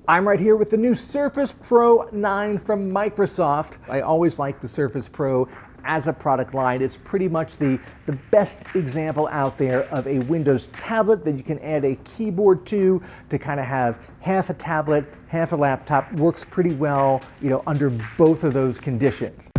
I'm right here with the new Surface Pro 9 from Microsoft. I always like the Surface Pro as a product line. It's pretty much the best example out there of a Windows tablet that you can add a keyboard to kind of have half a tablet, half a laptop. Works pretty well, under both of those conditions.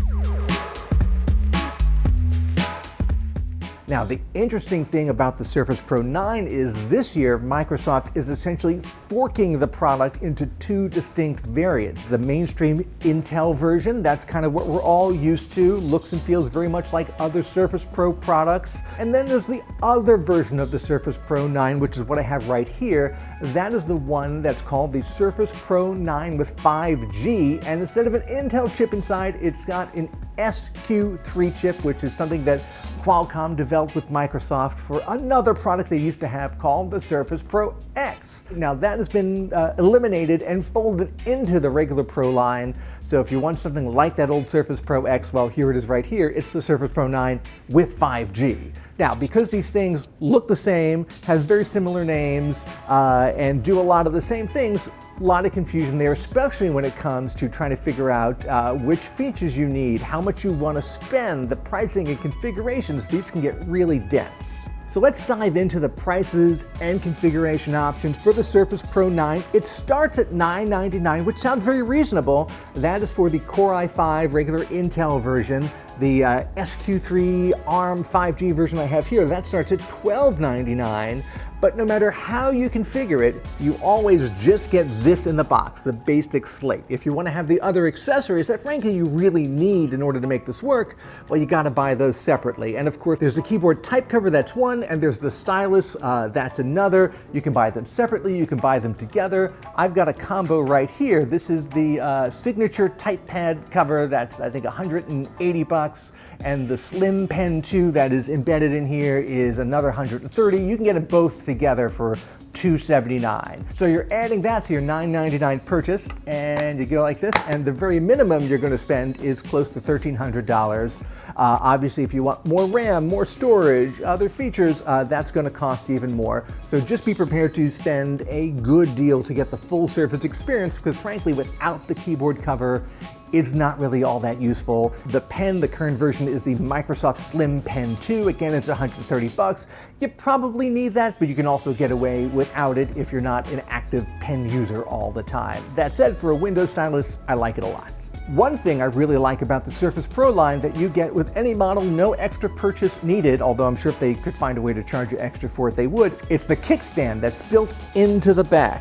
Now, the interesting thing about the Surface Pro 9 is this year, Microsoft is essentially forking the product into two distinct variants. The mainstream Intel version, that's kind of what we're all used to, looks and feels very much like other Surface Pro products. And then there's the other version of the Surface Pro 9, which is what I have right here. That is the one that's called the Surface Pro 9 with 5G, and instead of an Intel chip inside, it's got an SQ3 chip, which is something that Qualcomm developed with Microsoft for another product they used to have called the Surface Pro X. Now that has been eliminated and folded into the regular Pro line. So if you want something like that old Surface Pro X, well, here it is right here. It's the Surface Pro 9 with 5G. Now, because these things look the same, have very similar names, and do a lot of the same things, a lot of confusion there, especially when it comes to trying to figure out which features you need, how much you want to spend, the pricing and configurations. These can get really dense. So let's dive into the prices and configuration options for the Surface Pro 9. It starts at $999, which sounds very reasonable. That is for the Core i5 regular Intel version. The SQ3 ARM 5G version I have here, that starts at $1299. But no matter how you configure it, you always just get this in the box, the basic slate. If you want to have the other accessories that frankly you really need in order to make this work, well, you got to buy those separately. And of course, there's the keyboard type cover, that's one, and there's the stylus, that's another. You can buy them separately, you can buy them together. I've got a combo right here. This is the signature type pad cover, that's I think 180 bucks. And the Slim Pen 2 that is embedded in here is another 130. You can get them both together for $279. So you're adding that to your $999 purchase, and you go like this, and the very minimum you're going to spend is close to $1,300. Obviously, if you want more RAM, more storage, other features, that's going to cost even more. So just be prepared to spend a good deal to get the full Surface experience, because frankly, without the keyboard cover, it's not really all that useful. The pen, the current version, is the Microsoft Slim Pen 2. Again, it's 130 bucks. You probably need that, but you can also get away without it if you're not an active pen user all the time. That said, for a Windows stylus, I like it a lot. One thing I really like about the Surface Pro line that you get with any model, no extra purchase needed, although I'm sure if they could find a way to charge you extra for it, they would. It's the kickstand that's built into the back.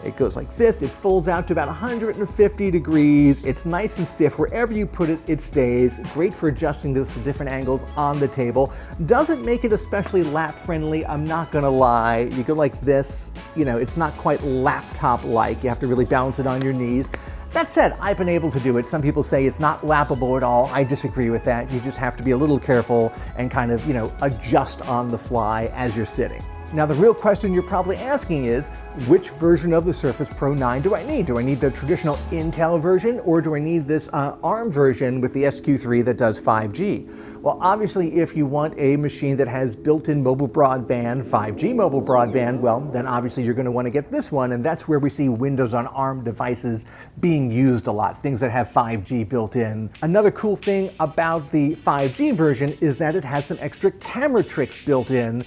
It goes like this, it folds out to about 150 degrees, it's nice and stiff, wherever you put it, it stays. Great for adjusting this to different angles on the table. Doesn't make it especially lap friendly, I'm not gonna lie. You go like this, it's not quite laptop-like, you have to really balance it on your knees. That said, I've been able to do it. Some people say it's not lappable at all. I disagree with that. You just have to be a little careful and kind of, adjust on the fly as you're sitting. Now, the real question you're probably asking is, which version of the Surface Pro 9 do I need? Do I need the traditional Intel version, or do I need this ARM version with the SQ3 that does 5G? Well, obviously, if you want a machine that has built-in mobile broadband, 5G mobile broadband, well, then obviously you're going to want to get this one, and that's where we see Windows on ARM devices being used a lot, things that have 5G built in. Another cool thing about the 5G version is that it has some extra camera tricks built in.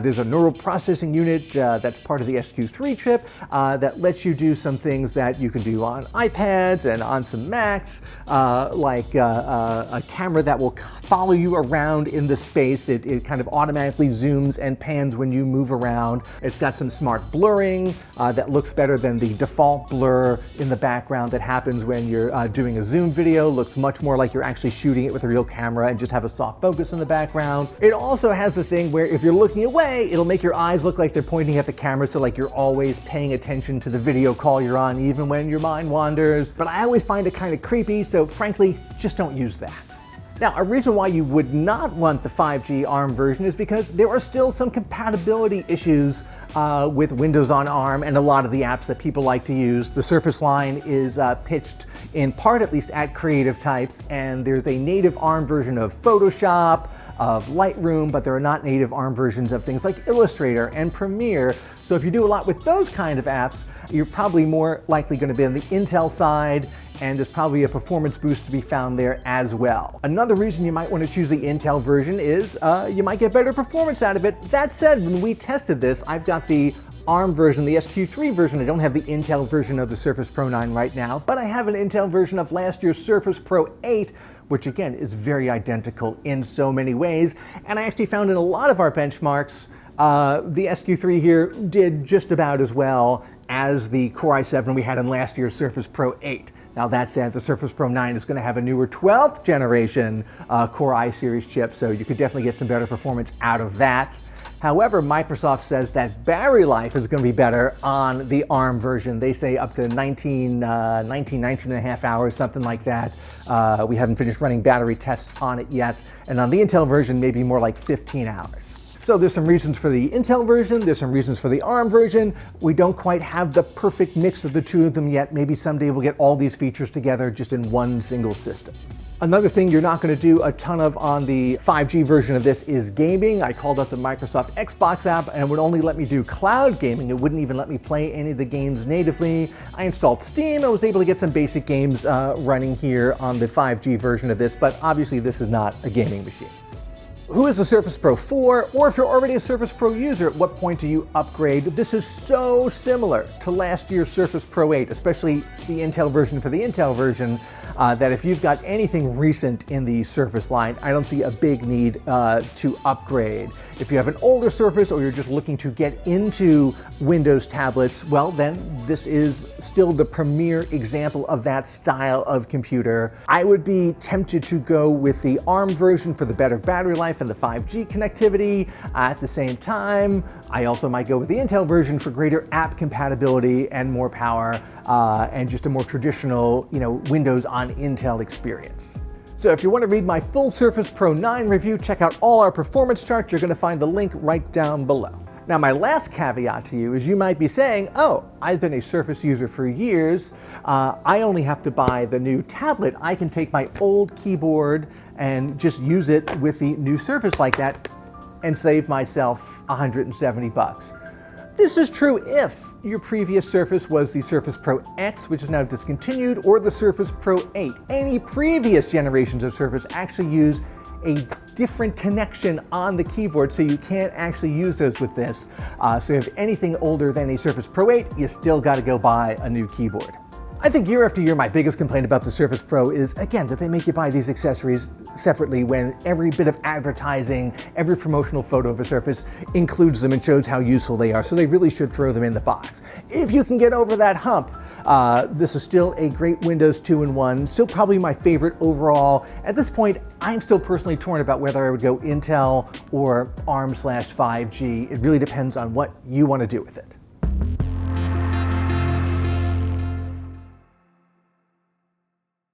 There's a neural processing unit that's part of the SQ3 chip that lets you do some things that you can do on iPads and on some Macs, like a camera that will follow you around in the space. It kind of automatically zooms and pans when you move around. It's got some smart blurring that looks better than the default blur in the background that happens when you're doing a zoom video. Looks much more like you're actually shooting it with a real camera and just have a soft focus in the background. It also has the thing where if you're looking away, it'll make your eyes look like they're pointing at the camera, so like you're always paying attention to the video call you're on, even when your mind wanders. But I always find it kind of creepy, so frankly, just don't use that. Now, a reason why you would not want the 5G ARM version is because there are still some compatibility issues with Windows on ARM and a lot of the apps that people like to use. The Surface line is pitched in part at least at Creative Types, and there's a native ARM version of Photoshop, of Lightroom, but there are not native ARM versions of things like Illustrator and Premiere. So So if you do a lot with those kind of apps, you're probably more likely going to be on the Intel side, and there's probably a performance boost to be found there as well. Another reason you might want to choose the Intel version is you might get better performance out of it. That said, when we tested this, I've got the ARM version, the SQ3 version. I don't have the Intel version of the Surface Pro 9 right now, but I have an Intel version of last year's Surface Pro 8, which again is very identical in so many ways. And I actually found in a lot of our benchmarks, the SQ3 here did just about as well as the Core i7 we had in last year's Surface Pro 8. Now that said, the Surface Pro 9 is going to have a newer 12th generation Core i series chip, so you could definitely get some better performance out of that. However, Microsoft says that battery life is going to be better on the ARM version. They say up to 19 and a half hours, something like that. We haven't finished running battery tests on it yet. And on the Intel version, maybe more like 15 hours. So there's some reasons for the Intel version, there's some reasons for the ARM version. We don't quite have the perfect mix of the two of them yet. Maybe someday we'll get all these features together just in one single system. Another thing you're not going to do a ton of on the 5G version of this is gaming. I called up the Microsoft Xbox app and it would only let me do cloud gaming. It wouldn't even let me play any of the games natively. I installed Steam and was able to get some basic games running here on the 5G version of this, but obviously this is not a gaming machine. Who is the Surface Pro for? Or if you're already a Surface Pro user, at what point do you upgrade? This is so similar to last year's Surface Pro 8, especially the Intel version for the Intel version, that if you've got anything recent in the Surface line, I don't see a big need to upgrade. If you have an older Surface or you're just looking to get into Windows tablets, well then this is still the premier example of that style of computer. I would be tempted to go with the ARM version for the better battery life and the 5G connectivity. At the same time, I also might go with the Intel version for greater app compatibility and more power and just a more traditional, Windows on Intel experience. So if you want to read my full Surface Pro 9 review, check out all our performance charts. You're going to find the link right down below. Now, my last caveat to you is you might be saying, oh, I've been a Surface user for years. I only have to buy the new tablet. I can take my old keyboard and just use it with the new Surface like that and save myself $170. This is true if your previous Surface was the Surface Pro X, which is now discontinued, or the Surface Pro 8. Any previous generations of Surface actually use a different connection on the keyboard, so you can't actually use those with this. So if anything older than a Surface Pro 8, you still got to go buy a new keyboard. I think year after year, my biggest complaint about the Surface Pro is, again, that they make you buy these accessories separately when every bit of advertising, every promotional photo of a Surface includes them and shows how useful they are, so they really should throw them in the box. If you can get over that hump, this is still a great Windows 2-in-1, still probably my favorite overall. At this point, I'm still personally torn about whether I would go Intel or ARM/5G. It really depends on what you want to do with it.